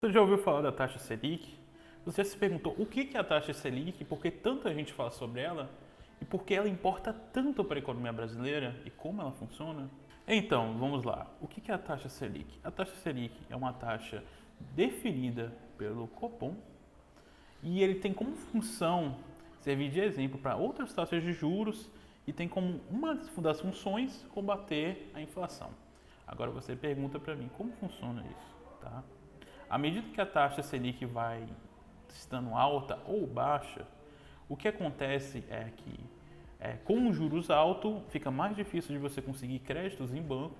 Você já ouviu falar da taxa Selic? Você já se perguntou o que é a taxa Selic, por que tanta gente fala sobre ela e por que ela importa tanto para a economia brasileira e como ela funciona? Então, vamos lá. O que é a taxa Selic? A taxa Selic é uma taxa definida pelo Copom e ele tem como função servir de exemplo para outras taxas de juros e tem como uma das funções combater a inflação. Agora você pergunta para mim como funciona isso, tá? À medida que a taxa Selic vai estando alta ou baixa, o que acontece é que com os juros altos fica mais difícil de você conseguir créditos em banco.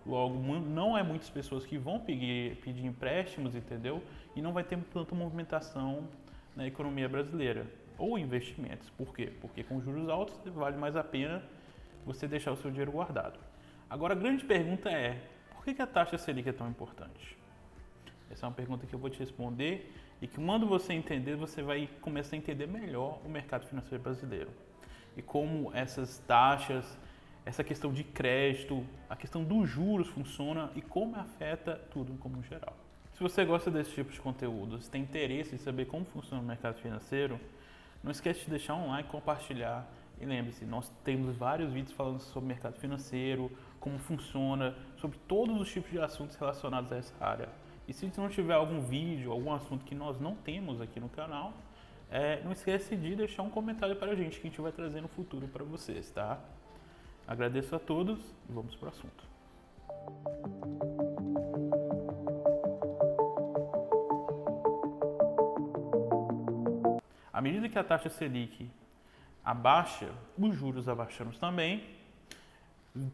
Logo, não é muitas pessoas que vão pedir empréstimos, entendeu? E não vai ter tanta movimentação na economia brasileira ou investimentos. Por quê? Porque com juros altos vale mais a pena você deixar o seu dinheiro guardado. Agora a grande pergunta é, por que a taxa Selic é tão importante? Essa é uma pergunta que eu vou te responder e que quando você entender, você vai começar a entender melhor o mercado financeiro brasileiro. E como essas taxas, essa questão de crédito, a questão dos juros funciona e como afeta tudo como geral. Se você gosta desse tipo de conteúdo, se tem interesse em saber como funciona o mercado financeiro, não esquece de deixar um like, compartilhar. E lembre-se, nós temos vários vídeos falando sobre mercado financeiro, como funciona, sobre todos os tipos de assuntos relacionados a essa área. E se não tiver algum vídeo, algum assunto que nós não temos aqui no canal, não esquece de deixar um comentário para a gente que a gente vai trazer no futuro para vocês, tá? Agradeço a todos e vamos para o assunto. À medida que a taxa Selic abaixa, os juros abaixando também,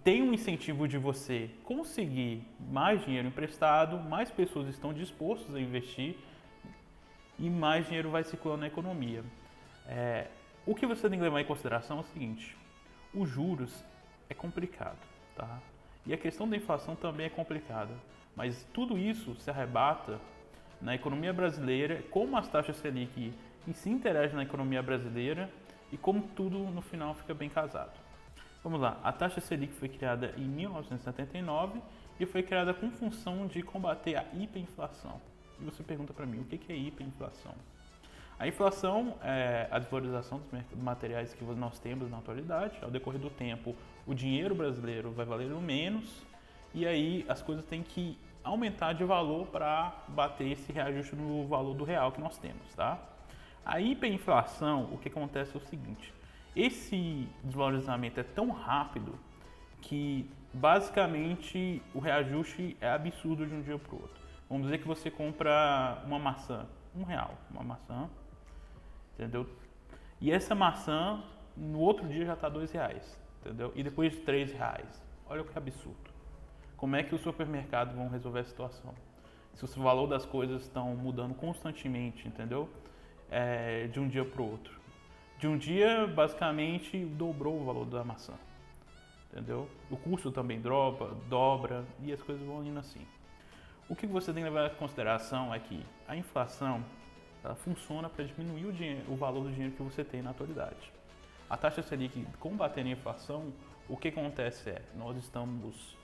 tem um incentivo de você conseguir mais dinheiro emprestado, mais pessoas estão dispostas a investir e mais dinheiro vai circulando na economia. O que você tem que levar em consideração é o seguinte: os juros é complicado, tá? E a questão da inflação também é complicada, mas tudo isso se arrebata na economia brasileira, como as taxas Selic se interagem na economia brasileira e como tudo no final fica bem casado. Vamos lá, a taxa Selic foi criada em 1979 e foi criada com função de combater a hiperinflação. E você pergunta para mim, o que é hiperinflação? A inflação é a desvalorização dos materiais que nós temos na atualidade. Ao decorrer do tempo, o dinheiro brasileiro vai valer menos e aí as coisas têm que aumentar de valor para bater esse reajuste no valor do real que nós temos, tá? A hiperinflação, o que acontece é o seguinte: esse desvalorizamento é tão rápido que basicamente o reajuste é absurdo de um dia para o outro. Vamos dizer que você compra uma maçã, R$ 1, uma maçã, entendeu? E essa maçã no outro dia já está R$ 2, entendeu? E depois de R$ 3. Olha que absurdo. Como é que os supermercados vão resolver a situação? Se o valor das coisas estão mudando constantemente, entendeu? De um dia para o outro. De um dia, basicamente, dobrou o valor da maçã, entendeu? O custo também dobra e as coisas vão indo assim. O que você tem que levar em consideração é que a inflação ela funciona para diminuir o valor do dinheiro que você tem na atualidade. A taxa Selic combatendo a inflação, o que acontece é nós estamos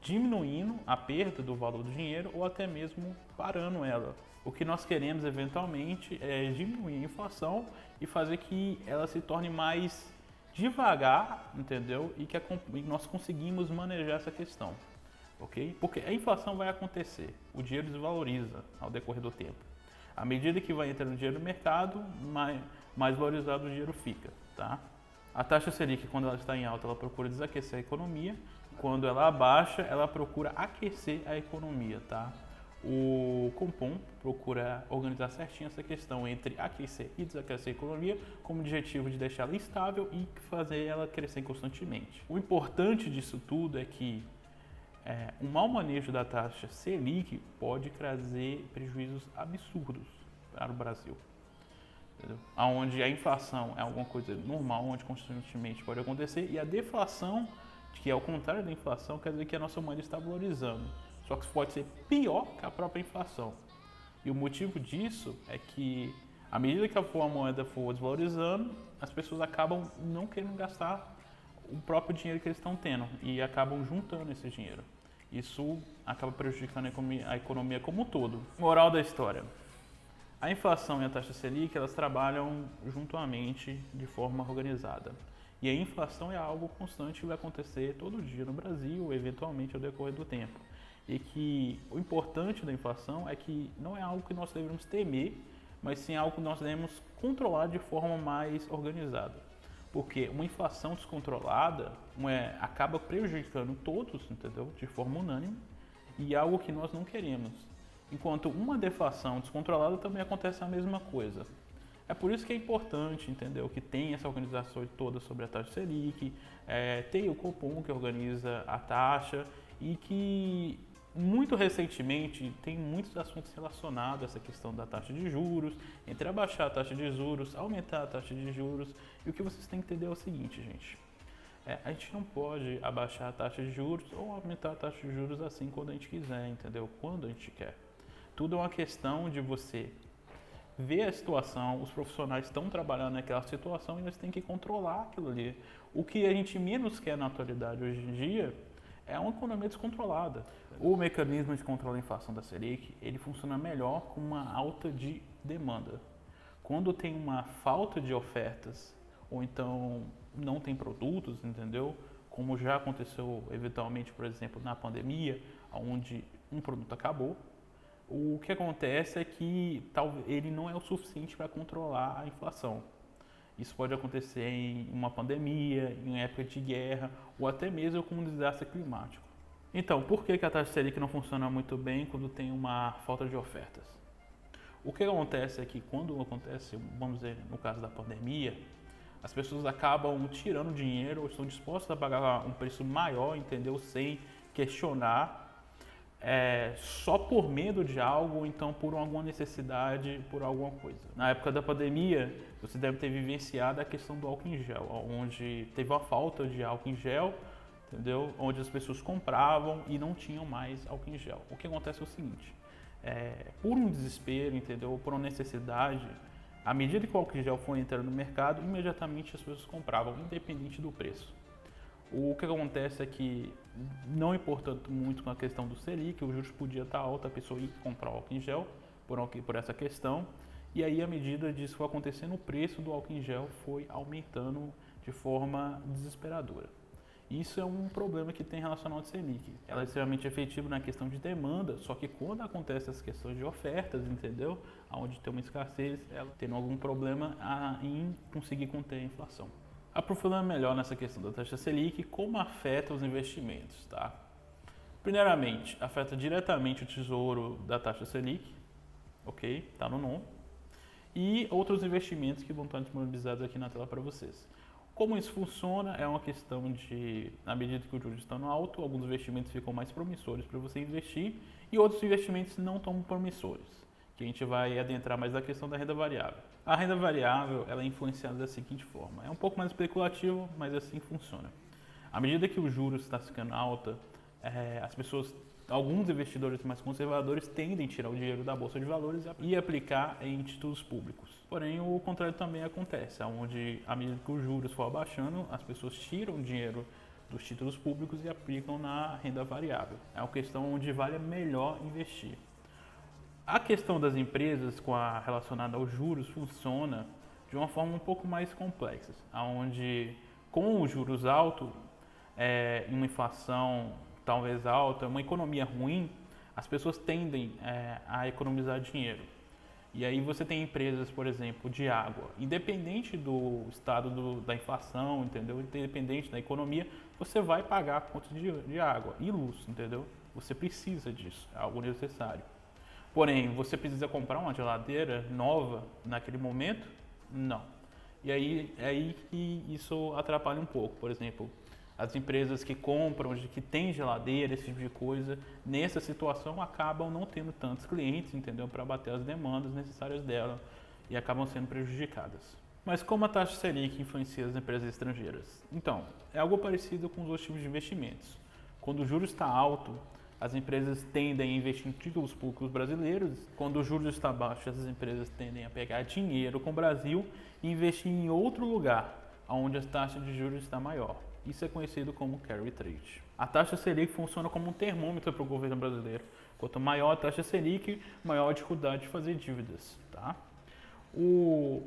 diminuindo a perda do valor do dinheiro ou até mesmo parando ela. O que nós queremos eventualmente é diminuir a inflação e fazer que ela se torne mais devagar, entendeu? E que nós conseguimos manejar essa questão, ok? Porque a inflação vai acontecer, o dinheiro desvaloriza ao decorrer do tempo. À medida que vai entrando dinheiro no mercado, mais valorizado o dinheiro fica, tá? A taxa Selic, quando ela está em alta, ela procura desaquecer a economia. Quando ela abaixa, ela procura aquecer a economia, tá? O Copom procura organizar certinho essa questão entre aquecer e desaquecer a economia como objetivo de deixá-la estável e fazer ela crescer constantemente. O importante disso tudo é que um mau manejo da taxa Selic pode trazer prejuízos absurdos para o Brasil. Entendeu? Onde a inflação é alguma coisa normal, onde constantemente pode acontecer, e a deflação, que é o contrário da inflação, quer dizer que a nossa moeda está valorizando. Só que isso pode ser pior que a própria inflação. E o motivo disso é que, à medida que a moeda for desvalorizando, as pessoas acabam não querendo gastar o próprio dinheiro que eles estão tendo e acabam juntando esse dinheiro. Isso acaba prejudicando a economia como um todo. Moral da história. A inflação e a taxa Selic, elas trabalham juntamente de forma organizada. E a inflação é algo constante que vai acontecer todo dia no Brasil, eventualmente ao decorrer do tempo. E que o importante da inflação é que não é algo que nós devemos temer, mas sim algo que nós devemos controlar de forma mais organizada. Porque uma inflação descontrolada acaba prejudicando todos, entendeu? De forma unânime, e é algo que nós não queremos. Enquanto uma deflação descontrolada também acontece a mesma coisa. É por isso que é importante, entendeu? Que tem essa organização toda sobre a taxa Selic, tem o Copom que organiza a taxa e que muito recentemente tem muitos assuntos relacionados a essa questão da taxa de juros, entre abaixar a taxa de juros, aumentar a taxa de juros. E o que vocês têm que entender é o seguinte, gente. A gente não pode abaixar a taxa de juros ou aumentar a taxa de juros assim quando a gente quiser, entendeu? Quando a gente quer. Tudo é uma questão de você ver a situação, os profissionais estão trabalhando naquela situação e eles têm que controlar aquilo ali. O que a gente menos quer na atualidade hoje em dia é uma economia descontrolada. O mecanismo de controle da inflação da Selic, ele funciona melhor com uma alta de demanda. Quando tem uma falta de ofertas ou então não tem produtos, entendeu? Como já aconteceu eventualmente, por exemplo, na pandemia, onde um produto acabou, o que acontece é que ele não é o suficiente para controlar a inflação. Isso pode acontecer em uma pandemia, em época de guerra ou até mesmo com um desastre climático. Então, por que a taxa Selic não funciona muito bem quando tem uma falta de ofertas? O que acontece é que quando acontece, vamos dizer, no caso da pandemia, as pessoas acabam tirando dinheiro ou estão dispostas a pagar um preço maior, entendeu? Sem questionar, só por medo de algo ou então por alguma necessidade, por alguma coisa. Na época da pandemia, você deve ter vivenciado a questão do álcool em gel, onde teve uma falta de álcool em gel, entendeu? Onde as pessoas compravam e não tinham mais álcool em gel. O que acontece é o seguinte, por um desespero, entendeu? Por uma necessidade, à medida que o álcool em gel foi entrando no mercado, imediatamente as pessoas compravam, independente do preço. O que acontece é que, não importando muito com a questão do Selic, o juros podia estar alto, a pessoa ia comprar o álcool em gel por essa questão, e aí, à medida disso foi acontecendo, o preço do álcool em gel foi aumentando de forma desesperadora. Isso é um problema que tem relacionado ao Selic. Ela é extremamente efetiva na questão de demanda, só que quando acontece as questões de ofertas, entendeu? Onde tem uma escassez, ela tem algum problema em conseguir conter a inflação. Aprofundando melhor nessa questão da taxa Selic, como afeta os investimentos, tá? Primeiramente, afeta diretamente o tesouro da taxa Selic, ok? Tá no nome. E outros investimentos que vão estar disponibilizados aqui na tela para vocês. Como isso funciona é uma questão de, à medida que o juros está no alto, alguns investimentos ficam mais promissores para você investir e outros investimentos não tão promissores, que a gente vai adentrar mais na questão da renda variável. A renda variável ela é influenciada da seguinte forma, é um pouco mais especulativo, mas assim funciona. À medida que o juros está ficando alta, as pessoas, alguns investidores mais conservadores tendem a tirar o dinheiro da bolsa de valores e aplicar em títulos públicos. Porém, o contrário também acontece, onde à medida que os juros for abaixando, as pessoas tiram o dinheiro dos títulos públicos e aplicam na renda variável. É uma questão onde vale melhor investir. A questão das empresas relacionada aos juros funciona de uma forma um pouco mais complexa, onde com os juros altos, uma inflação talvez alta, uma economia ruim, as pessoas tendem a economizar dinheiro. E aí você tem empresas, por exemplo, de água, independente do estado da inflação, entendeu? Independente da economia, você vai pagar a conta de água e luz, entendeu? Você precisa disso, é algo necessário. Porém, você precisa comprar uma geladeira nova naquele momento? Não. E aí é aí que isso atrapalha um pouco. Por exemplo, as empresas que compram, que têm geladeira, esse tipo de coisa, nessa situação acabam não tendo tantos clientes, entendeu? Para bater as demandas necessárias dela e acabam sendo prejudicadas. Mas como a taxa Selic influencia as empresas estrangeiras? Então, é algo parecido com os outros tipos de investimentos. Quando o juros está alto, as empresas tendem a investir em títulos públicos brasileiros. Quando o juros está baixo, essas empresas tendem a pegar dinheiro com o Brasil e investir em outro lugar, onde a taxa de juros está maior. Isso é conhecido como carry trade. A taxa Selic funciona como um termômetro para o governo brasileiro. Quanto maior a taxa Selic, maior a dificuldade de fazer dívidas. Tá?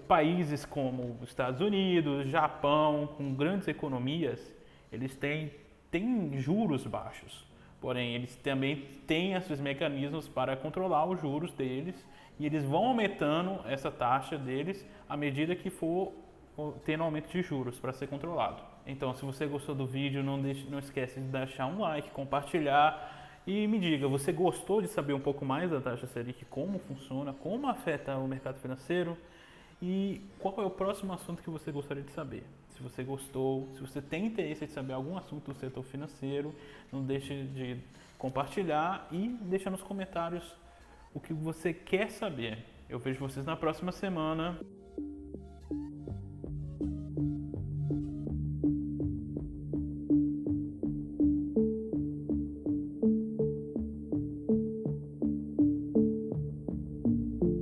Países como os Estados Unidos, Japão, com grandes economias, eles têm juros baixos. Porém, eles também têm esses mecanismos para controlar os juros deles e eles vão aumentando essa taxa deles à medida que for tendo aumento de juros para ser controlado. Então, se você gostou do vídeo, não esquece de deixar um like, compartilhar e me diga, você gostou de saber um pouco mais da taxa Selic, como funciona, como afeta o mercado financeiro e qual é o próximo assunto que você gostaria de saber? Se você gostou, se você tem interesse em saber algum assunto do setor financeiro, não deixe de compartilhar e deixar nos comentários o que você quer saber. Eu vejo vocês na próxima semana.